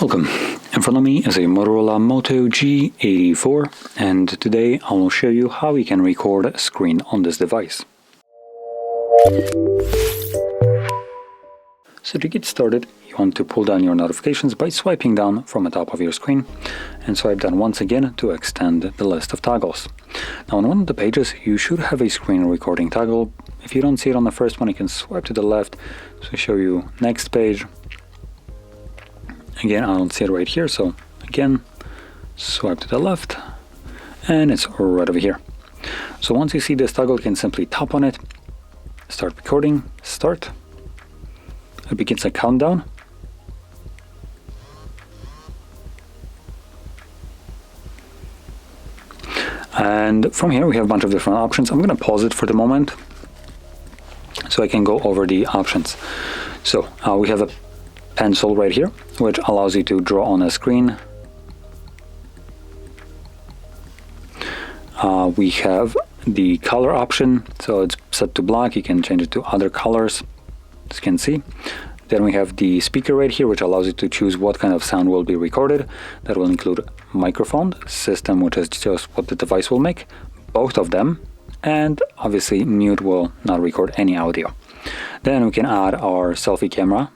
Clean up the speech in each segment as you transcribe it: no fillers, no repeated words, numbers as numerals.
Welcome. In front of me is a Motorola Moto G84, and today I will show you how you can record a screen on this device. So to get started, you want to pull down your notifications by swiping down from the top of your screen, and swipe down once again to extend the list of toggles. Now on one of the pages you should have a screen recording toggle. If you don't see it on the first one, you can swipe to the left to show you next page. Again, I don't see it right here, so again, swipe to the left, and it's right over here. So once you see this toggle, you can simply tap on it, start recording, start. It begins a countdown. And from here we have a bunch of different options. I'm going to pause it for the moment so I can go over the options. So we have a pencil right here, which allows you to draw on a screen. We have the color option, so it's set to black. You can change it to other colors, as you can see. Then we have the speaker right here, which allows you to choose what kind of sound will be recorded. That will include microphone, system, which is just what the device will make, both of them, and obviously mute will not record any audio. Then we can add our selfie camera.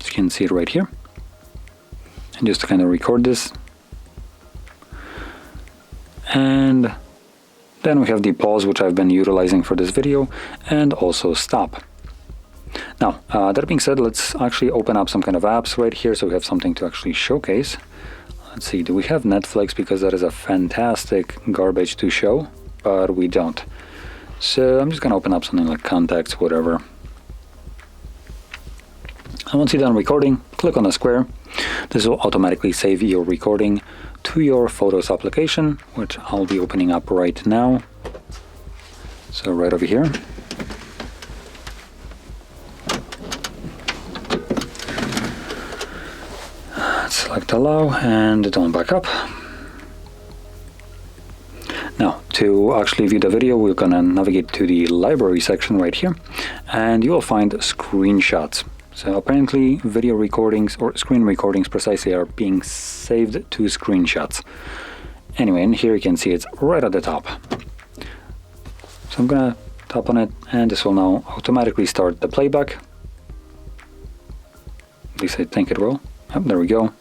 You can see it right here, and just to kind of record this. And then we have the pause, which I've been utilizing for this video, and also stop. Now that being said, let's actually open up some kind of apps right here so we have something to actually showcase. Let's see, do we have Netflix? Because that is a fantastic garbage to show, but we don't. So I'm just gonna open up something like contacts, whatever. And once you're done recording, click on the square. This will automatically save your recording to your Photos application, which I'll be opening up right now. So right over here. Select allow and don't back up. Now, to actually view the video, we're gonna navigate to the library section right here, and you will find screenshots. So apparently video recordings, or screen recordings precisely, are being saved to screenshots. Anyway, and here you can see it's right at the top. So I'm gonna tap on it, and this will now automatically start the playback. At least I think it will. Oh, there we go.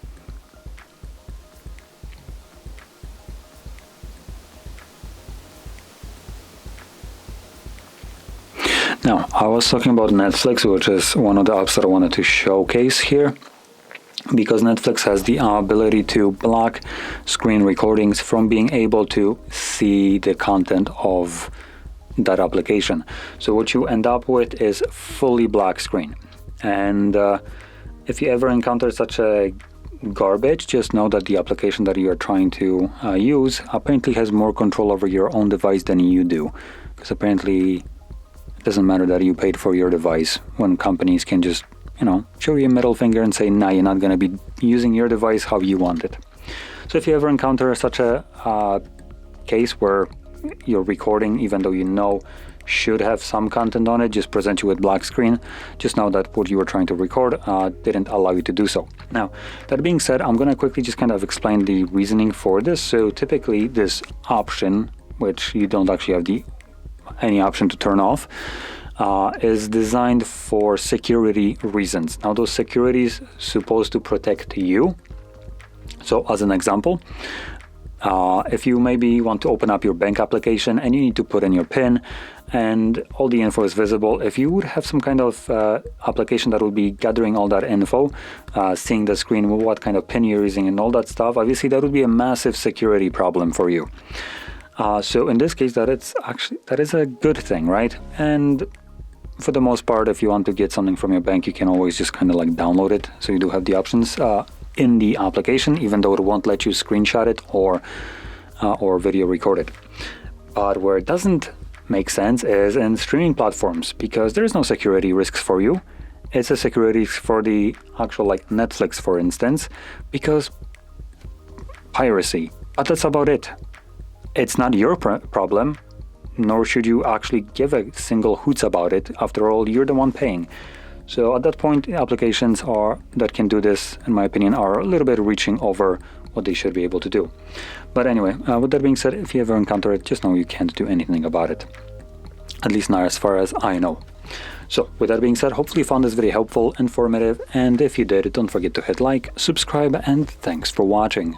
Now, I was talking about Netflix, which is one of the apps that I wanted to showcase here, because Netflix has the ability to block screen recordings from being able to see the content of that application. So what you end up with is fully black screen. And if you ever encounter such a garbage, just know that the application that you are trying to use apparently has more control over your own device than you do, because apparently it doesn't matter that you paid for your device, when companies can just, show you a middle finger and say, nah, you're not going to be using your device how you want it. So if you ever encounter such a case where your recording, even though should have some content on it, just present you with black screen, just know that what you were trying to record didn't allow you to do so. Now, that being said, I'm going to quickly just kind of explain the reasoning for this. So typically this option, which you don't actually have any option to turn off, is designed for security reasons. Now those securities supposed to protect you. So as an example, if you maybe want to open up your bank application and you need to put in your PIN and all the info is visible, if you would have some kind of application that would be gathering all that info, seeing the screen, what kind of PIN you're using and all that stuff, obviously that would be a massive security problem for you. So in this case, that is a good thing, right? And for the most part, if you want to get something from your bank, you can always just kind of like download it. So you do have the options in the application, even though it won't let you screenshot it or video record it. But where it doesn't make sense is in streaming platforms, because there is no security risks for you. It's a security for the actual, like Netflix, for instance, because piracy. But that's about it. It's not your problem, nor should you actually give a single hoots about it. After all, you're the one paying. So at that point, applications that can do this, in my opinion, are a little bit reaching over what they should be able to do. But anyway, with that being said, if you ever encounter it, just know you can't do anything about it. At least not as far as I know. So with that being said, hopefully you found this video helpful, informative, and if you did, don't forget to hit like, subscribe, and thanks for watching.